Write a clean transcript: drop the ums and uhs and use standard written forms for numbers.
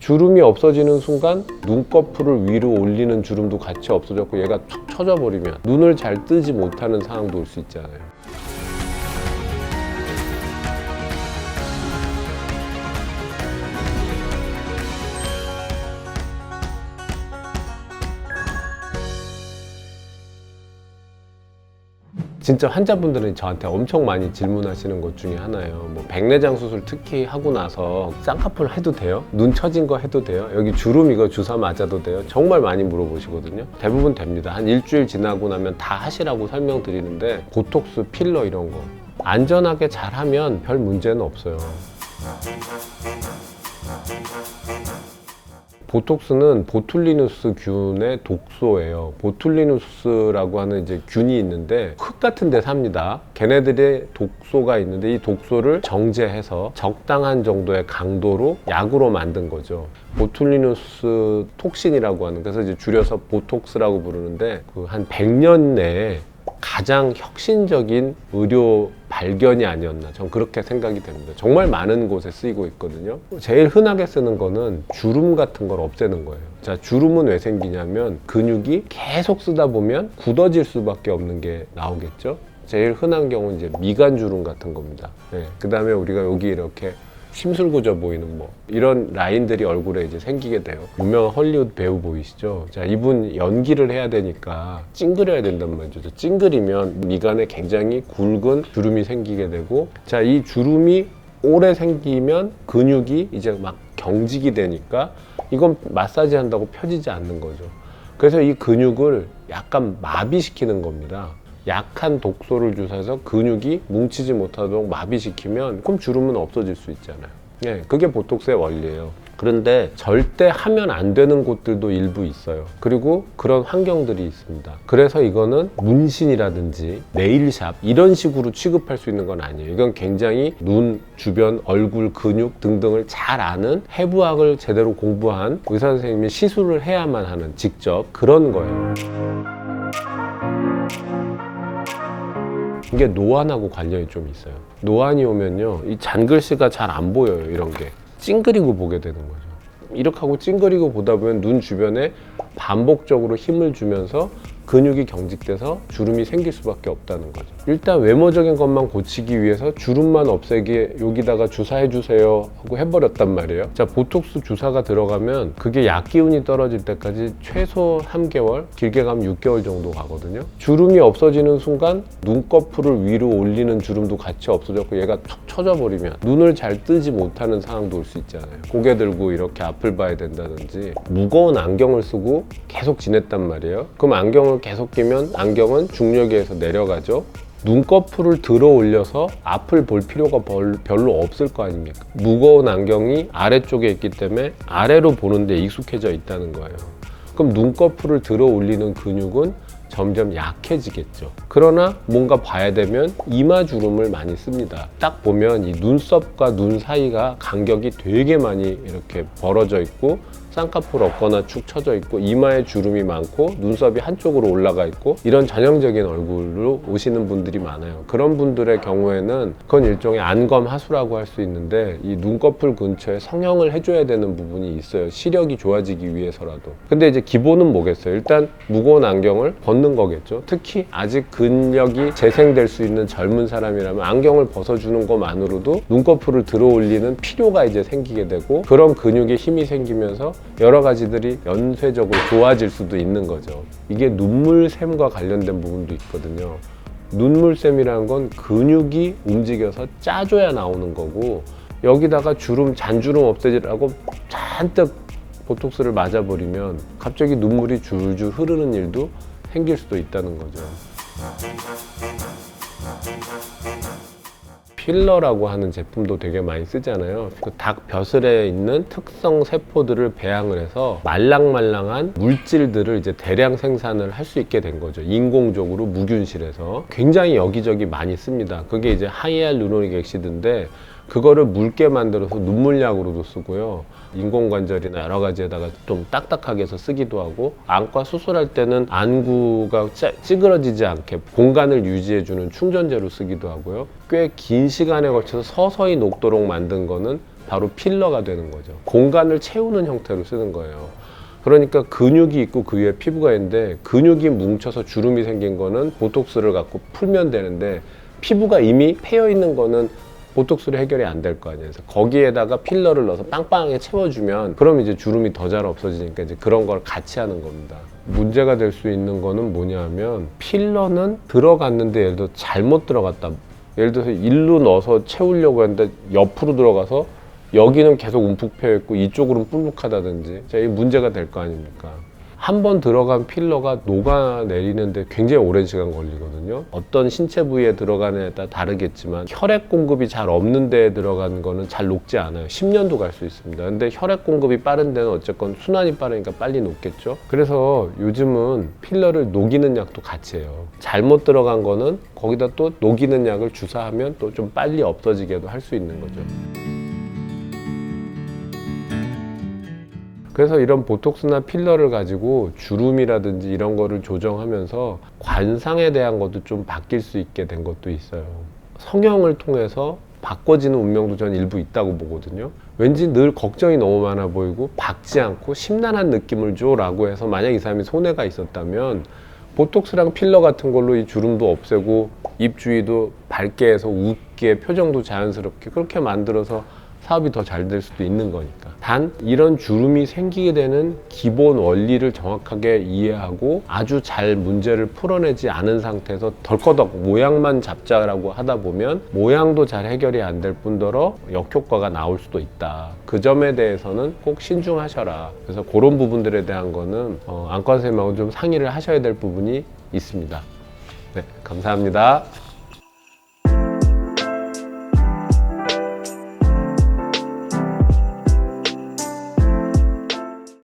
주름이 없어지는 순간 눈꺼풀을 위로 올리는 주름도 같이 없어졌고 얘가 툭 쳐져 버리면 눈을 잘 뜨지 못하는 상황도 올 수 있잖아요. 진짜 환자분들은 저한테 엄청 많이 질문하시는 것 중에 하나예요. 뭐 백내장 수술 특히 하고 나서 쌍꺼풀 해도 돼요? 눈 처진 거 해도 돼요? 여기 주름 이거 주사 맞아도 돼요? 정말 많이 물어보시거든요. 대부분 됩니다. 한 일주일 지나고 나면 다 하시라고 설명드리는데 보톡스, 필러 이런 거 안전하게 잘하면 별 문제는 없어요. 보톡스는 보툴리누스 균의 독소예요. 보툴리누스라고 하는 이제 균이 있는데 흙 같은 데 삽니다. 걔네들의 독소가 있는데 이 독소를 정제해서 적당한 정도의 강도로 약으로 만든 거죠. 보툴리누스 톡신이라고 하는, 그래서 이제 줄여서 보톡스라고 부르는데 그 한 100년 내에 가장 혁신적인 의료 발견이 아니었나, 전 그렇게 생각이 됩니다. 정말 많은 곳에 쓰이고 있거든요. 제일 흔하게 쓰는 거는 주름 같은 걸 없애는 거예요. 자, 주름은 왜 생기냐면 근육이 계속 쓰다 보면 굳어질 수밖에 없는 게 나오겠죠. 제일 흔한 경우는 이제 미간 주름 같은 겁니다. 네. 그 다음에 우리가 여기 이렇게 심술구져 보이는 뭐 이런 라인들이 얼굴에 이제 생기게 돼요. 유명한 헐리우드 배우 보이시죠? 자, 이분 연기를 해야 되니까 찡그려야 된단 말이죠. 찡그리면 미간에 굉장히 굵은 주름이 생기게 되고, 자, 이 주름이 오래 생기면 근육이 이제 막 경직이 되니까 이건 마사지 한다고 펴지지 않는 거죠. 그래서 이 근육을 약간 마비시키는 겁니다. 약한 독소를 주사해서 근육이 뭉치지 못하도록 마비시키면 그럼 주름은 없어질 수 있잖아요. 예, 그게 보톡스의 원리예요. 그런데 절대 하면 안 되는 곳들도 일부 있어요. 그리고 그런 환경들이 있습니다. 그래서 이거는 문신이라든지 네일샵 이런 식으로 취급할 수 있는 건 아니에요. 이건 굉장히 눈 주변 얼굴 근육 등등을 잘 아는, 해부학을 제대로 공부한 의사 선생님이 시술을 해야만 하는 직접 그런 거예요. 이게 노안하고 관련이 좀 있어요. 노안이 오면요, 이 잔글씨가 잘 안 보여요. 이런 게 찡그리고 보게 되는 거죠. 이렇게 하고 찡그리고 보다 보면 눈 주변에 반복적으로 힘을 주면서 근육이 경직돼서 주름이 생길 수밖에 없다는 거죠. 일단 외모적인 것만 고치기 위해서 주름만 없애기 여기다가 주사해 주세요 하고 해버렸단 말이에요. 자, 보톡스 주사가 들어가면 그게 약 기운이 떨어질 때까지 최소 3개월, 길게 가면 6개월 정도 가거든요. 주름이 없어지는 순간 눈꺼풀을 위로 올리는 주름도 같이 없어졌고 얘가 툭 쳐져 버리면 눈을 잘 뜨지 못하는 상황도 올 수 있잖아요. 고개 들고 이렇게 앞을 봐야 된다든지 무거운 안경을 쓰고 계속 지냈단 말이에요. 그럼 안경을 계속 끼면 안경은 중력에 의해서 내려가죠. 눈꺼풀을 들어 올려서 앞을 볼 필요가 별로 없을 거 아닙니까? 무거운 안경이 아래쪽에 있기 때문에 아래로 보는데 익숙해져 있다는 거예요. 그럼 눈꺼풀을 들어 올리는 근육은 점점 약해지겠죠. 그러나 뭔가 봐야 되면 이마 주름을 많이 씁니다. 딱 보면 이 눈썹과 눈 사이가 간격이 되게 많이 이렇게 벌어져 있고 쌍꺼풀 없거나 축 처져 있고 이마에 주름이 많고 눈썹이 한쪽으로 올라가 있고 이런 전형적인 얼굴로 오시는 분들이 많아요. 그런 분들의 경우에는 그건 일종의 안검 하수라고 할 수 있는데 이 눈꺼풀 근처에 성형을 해줘야 되는 부분이 있어요. 시력이 좋아지기 위해서라도. 근데 이제 기본은 뭐겠어요? 일단 무거운 안경을 벗는 거겠죠. 특히 아직 근력이 재생될 수 있는 젊은 사람이라면 안경을 벗어주는 것만으로도 눈꺼풀을 들어 올리는 필요가 이제 생기게 되고 그런 근육에 힘이 생기면서 여러 가지들이 연쇄적으로 좋아질 수도 있는 거죠. 이게 눈물샘과 관련된 부분도 있거든요. 눈물샘이라는 건 근육이 움직여서 짜줘야 나오는 거고 여기다가 주름, 잔주름 없애지라고 잔뜩 보톡스를 맞아버리면 갑자기 눈물이 줄줄 흐르는 일도 생길 수도 있다는 거죠. 필러라고 하는 제품도 되게 많이 쓰잖아요. 그 닭 벼슬에 있는 특성 세포들을 배양을 해서 말랑말랑한 물질들을 이제 대량 생산을 할 수 있게 된 거죠. 인공적으로 무균실에서. 굉장히 여기저기 많이 씁니다. 그게 이제 하이알루로닉 액시드인데 그거를 묽게 만들어서 눈물약으로도 쓰고요. 인공관절이나 여러 가지에다가 좀 딱딱하게 해서 쓰기도 하고 안과 수술할 때는 안구가 찌그러지지 않게 공간을 유지해주는 충전재로 쓰기도 하고요. 꽤 긴 시간에 걸쳐서 서서히 녹도록 만든 거는 바로 필러가 되는 거죠. 공간을 채우는 형태로 쓰는 거예요. 그러니까 근육이 있고 그 위에 피부가 있는데 근육이 뭉쳐서 주름이 생긴 거는 보톡스를 갖고 풀면 되는데 피부가 이미 패여 있는 거는 보톡스로 해결이 안 될 거 아니에요. 그래서 거기에다가 필러를 넣어서 빵빵하게 채워주면 그럼 이제 주름이 더 잘 없어지니까 이제 그런 걸 같이 하는 겁니다. 문제가 될 수 있는 거는 뭐냐면 필러는 들어갔는데 예를 들어 잘못 들어갔다. 예를 들어서 일로 넣어서 채우려고 했는데 옆으로 들어가서 여기는 계속 움푹 패여 있고 이쪽으로는 뿔룩하다든지 이 문제가 될 거 아닙니까? 한 번 들어간 필러가 녹아내리는데 굉장히 오랜 시간 걸리거든요. 어떤 신체 부위에 들어가느냐에 따라 다르겠지만 혈액 공급이 잘 없는 데에 들어간 거는 잘 녹지 않아요. 10년도 갈 수 있습니다. 근데 혈액 공급이 빠른 데는 어쨌건 순환이 빠르니까 빨리 녹겠죠. 그래서 요즘은 필러를 녹이는 약도 같이 해요. 잘못 들어간 거는 거기다 또 녹이는 약을 주사하면 또 좀 빨리 없어지게도 할 수 있는 거죠. 그래서 이런 보톡스나 필러를 가지고 주름이라든지 이런 거를 조정하면서 관상에 대한 것도 좀 바뀔 수 있게 된 것도 있어요. 성형을 통해서 바꿔지는 운명도 저는 일부 있다고 보거든요. 왠지 늘 걱정이 너무 많아 보이고 박지 않고 심란한 느낌을 줘 라고 해서 만약 이 사람이 손해가 있었다면 보톡스랑 필러 같은 걸로 이 주름도 없애고 입 주위도 밝게 해서 웃게 표정도 자연스럽게 그렇게 만들어서 사업이 더 잘 될 수도 있는 거니까. 단 이런 주름이 생기게 되는 기본 원리를 정확하게 이해하고 아주 잘 문제를 풀어내지 않은 상태에서 덜커덕 모양만 잡자라고 하다 보면 모양도 잘 해결이 안 될 뿐더러 역효과가 나올 수도 있다. 그 점에 대해서는 꼭 신중하셔라. 그래서 그런 부분들에 대한 거는 안과 선생님하고 좀 상의를 하셔야 될 부분이 있습니다. 네, 감사합니다.